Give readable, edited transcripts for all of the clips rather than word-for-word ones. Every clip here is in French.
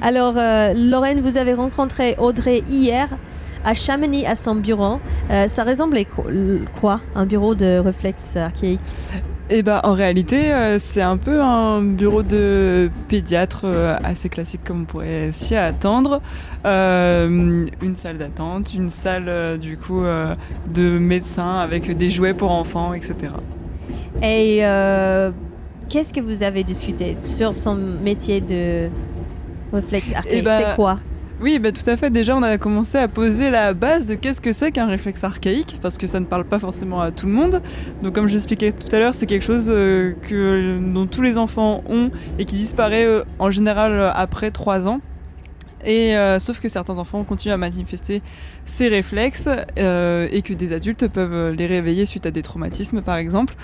Alors, Lorraine, vous avez rencontré Audrey hier à Chamonix à son bureau. Ça ressemblait quoi, un bureau de réflexe archaïque? Eh ben, en réalité, c'est un peu un bureau de pédiatre assez classique comme on pourrait s'y attendre. Une salle d'attente, une salle de médecin avec des jouets pour enfants, etc. Et qu'est-ce que vous avez discuté sur son métier de réflexe archaïque? C'est quoi? Oui, tout à fait. Déjà, on a commencé à poser la base de qu'est-ce que c'est qu'un réflexe archaïque, parce que ça ne parle pas forcément à tout le monde. Donc, comme j'expliquais tout à l'heure, c'est quelque chose dont tous les enfants ont et qui disparaît en général après 3 ans. Et sauf que certains enfants continuent à manifester ces réflexes et que des adultes peuvent les réveiller suite à des traumatismes par exemple.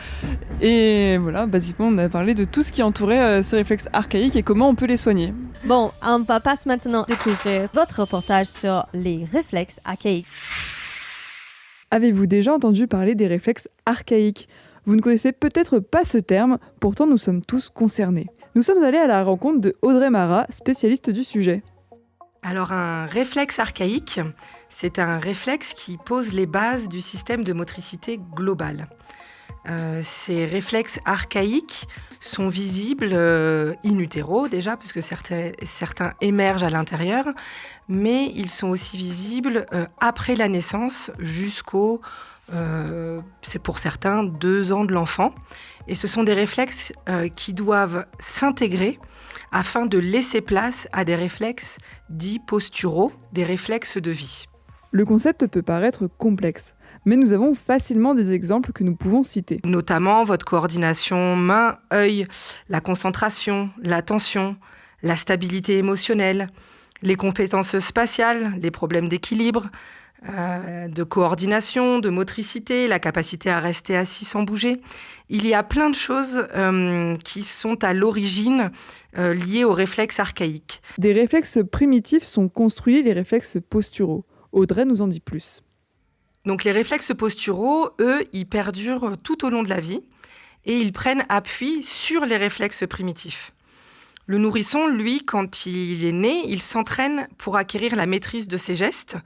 Et voilà, basiquement on a parlé de tout ce qui entourait ces réflexes archaïques et comment on peut les soigner. Bon, on va passer maintenant découvrir votre reportage sur les réflexes archaïques. Avez-vous déjà entendu parler des réflexes archaïques ? Vous ne connaissez peut-être pas ce terme, pourtant nous sommes tous concernés. Nous sommes allés à la rencontre de Audrey Marat, spécialiste du sujet. Alors un réflexe archaïque, c'est un réflexe qui pose les bases du système de motricité globale. Ces réflexes archaïques sont visibles in utero déjà, puisque certains émergent à l'intérieur, mais ils sont aussi visibles après la naissance jusqu'au, c'est pour certains, 2 ans de l'enfant. Et ce sont des réflexes qui doivent s'intégrer afin de laisser place à des réflexes dits posturaux, des réflexes de vie. Le concept peut paraître complexe, mais nous avons facilement des exemples que nous pouvons citer. Notamment votre coordination main-œil, la concentration, l'attention, la stabilité émotionnelle, les compétences spatiales, les problèmes d'équilibre, de coordination, de motricité, la capacité à rester assis sans bouger. Il y a plein de choses qui sont à l'origine liées aux réflexes archaïques. Des réflexes primitifs sont construits les réflexes posturaux. Audrey nous en dit plus. Donc les réflexes posturaux, eux, ils perdurent tout au long de la vie et ils prennent appui sur les réflexes primitifs. Le nourrisson, lui, quand il est né, il s'entraîne pour acquérir la maîtrise de ses gestes.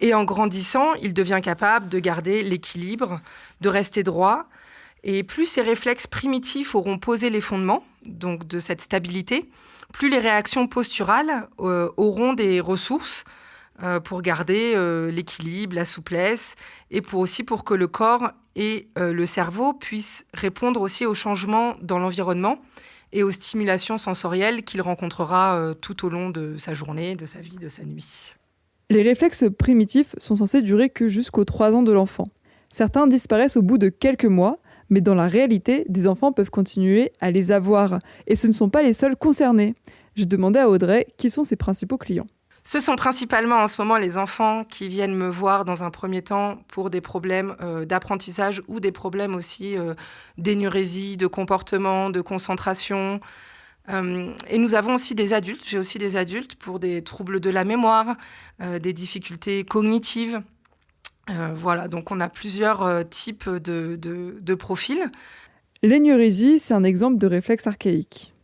Et en grandissant, il devient capable de garder l'équilibre, de rester droit. Et plus ces réflexes primitifs auront posé les fondements, donc de cette stabilité, plus les réactions posturales auront des ressources pour garder l'équilibre, la souplesse, et pour que le corps et le cerveau puissent répondre aussi aux changements dans l'environnement et aux stimulations sensorielles qu'il rencontrera tout au long de sa journée, de sa vie, de sa nuit. Les réflexes primitifs sont censés durer que jusqu'aux 3 ans de l'enfant. Certains disparaissent au bout de quelques mois, mais dans la réalité, des enfants peuvent continuer à les avoir. Et ce ne sont pas les seuls concernés. J'ai demandé à Audrey qui sont ses principaux clients. Ce sont principalement en ce moment les enfants qui viennent me voir dans un premier temps pour des problèmes d'apprentissage ou des problèmes aussi d'énurésie, de comportement, de concentration. Et nous avons aussi des adultes. J'ai aussi des adultes pour des troubles de la mémoire, des difficultés cognitives. Voilà, donc on a plusieurs types de profils. L'énurésie, c'est un exemple de réflexe archaïque.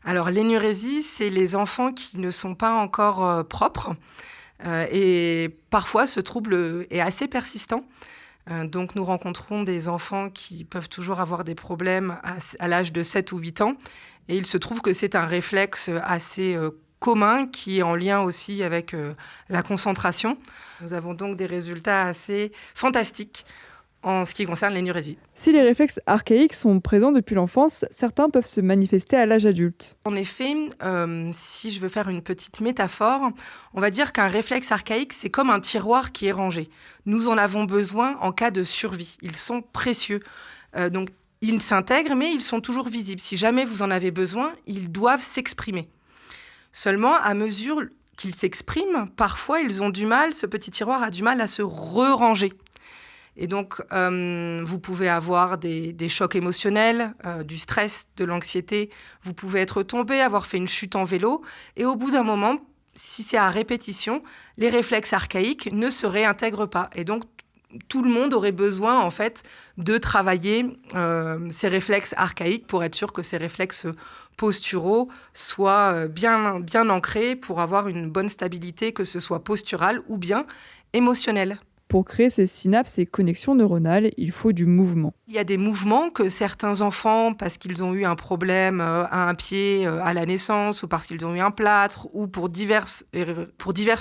Alors l'énurésie, c'est les enfants qui ne sont pas encore propres. Et parfois, ce trouble est assez persistant. Donc nous rencontrons des enfants qui peuvent toujours avoir des problèmes à l'âge de 7 ou 8 ans. Et il se trouve que c'est un réflexe assez commun qui est en lien aussi avec la concentration. Nous avons donc des résultats assez fantastiques en ce qui concerne l'énurésie. Si les réflexes archaïques sont présents depuis l'enfance, certains peuvent se manifester à l'âge adulte. En effet, si je veux faire une petite métaphore, on va dire qu'un réflexe archaïque, c'est comme un tiroir qui est rangé. Nous en avons besoin en cas de survie. Ils sont précieux. Donc, ils s'intègrent, mais ils sont toujours visibles. Si jamais vous en avez besoin, ils doivent s'exprimer. Seulement, à mesure qu'ils s'expriment, parfois, ce petit tiroir a du mal à se re-ranger. Et donc, vous pouvez avoir des chocs émotionnels, du stress, de l'anxiété. Vous pouvez être tombé, avoir fait une chute en vélo. Et au bout d'un moment, si c'est à répétition, les réflexes archaïques ne se réintègrent pas. Et donc, tout le monde aurait besoin en fait de travailler ces réflexes archaïques pour être sûr que ces réflexes posturaux soient bien ancrés pour avoir une bonne stabilité, que ce soit posturale ou bien émotionnelle. Pour créer ces synapses et connexions neuronales, il faut du mouvement. Il y a des mouvements que certains enfants, parce qu'ils ont eu un problème à un pied à la naissance, ou parce qu'ils ont eu un plâtre, ou pour diverses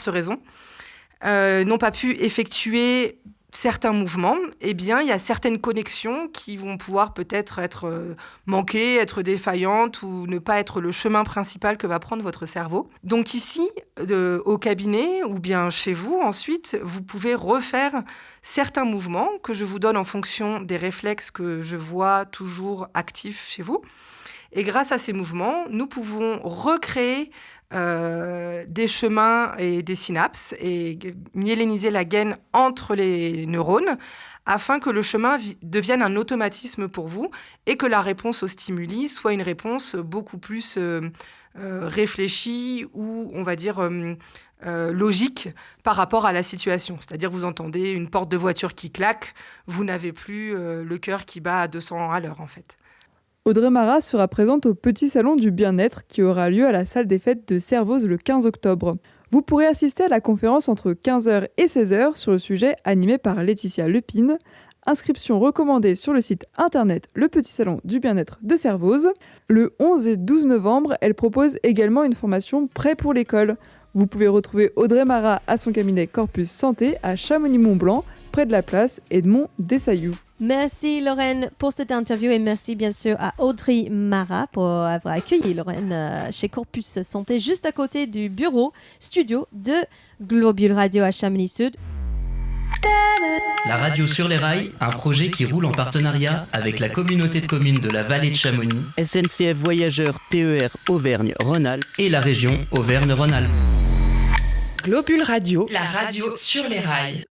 raisons, n'ont pas pu effectuer certains mouvements. Eh bien, il y a certaines connexions qui vont pouvoir peut-être être manquées, être défaillantes ou ne pas être le chemin principal que va prendre votre cerveau. Donc ici, au cabinet ou bien chez vous, ensuite, vous pouvez refaire certains mouvements que je vous donne en fonction des réflexes que je vois toujours actifs chez vous. Et grâce à ces mouvements, nous pouvons recréer des chemins et des synapses et myéliniser la gaine entre les neurones afin que le chemin devienne un automatisme pour vous et que la réponse au stimuli soit une réponse beaucoup plus réfléchie ou, on va dire, logique par rapport à la situation. C'est-à-dire, vous entendez une porte de voiture qui claque, vous n'avez plus le cœur qui bat à 200 à l'heure, en fait. Audrey Marat sera présente au Petit Salon du Bien-être qui aura lieu à la salle des fêtes de Servoz le 15 octobre. Vous pourrez assister à la conférence entre 15h et 16h sur le sujet animé par Laetitia Lepine. Inscription recommandée sur le site internet Le Petit Salon du Bien-être de Servoz. Le 11 et 12 novembre, elle propose également une formation Prêt pour l'école. Vous pouvez retrouver Audrey Marat à son cabinet Corpus Santé à Chamonix-Mont-Blanc, près de la place Edmond Dessaillou. Merci Lorraine pour cette interview et merci bien sûr à Audrey Marat pour avoir accueilli Lorraine chez Corpus Santé, juste à côté du studio de Globule Radio à Chamonix-Sud. La radio sur les rails, un projet qui roule en partenariat avec la communauté de communes de la vallée de Chamonix, SNCF Voyageurs TER Auvergne-Rhône-Alpes et la région Auvergne-Rhône-Alpes. Globule Radio, la radio sur les rails.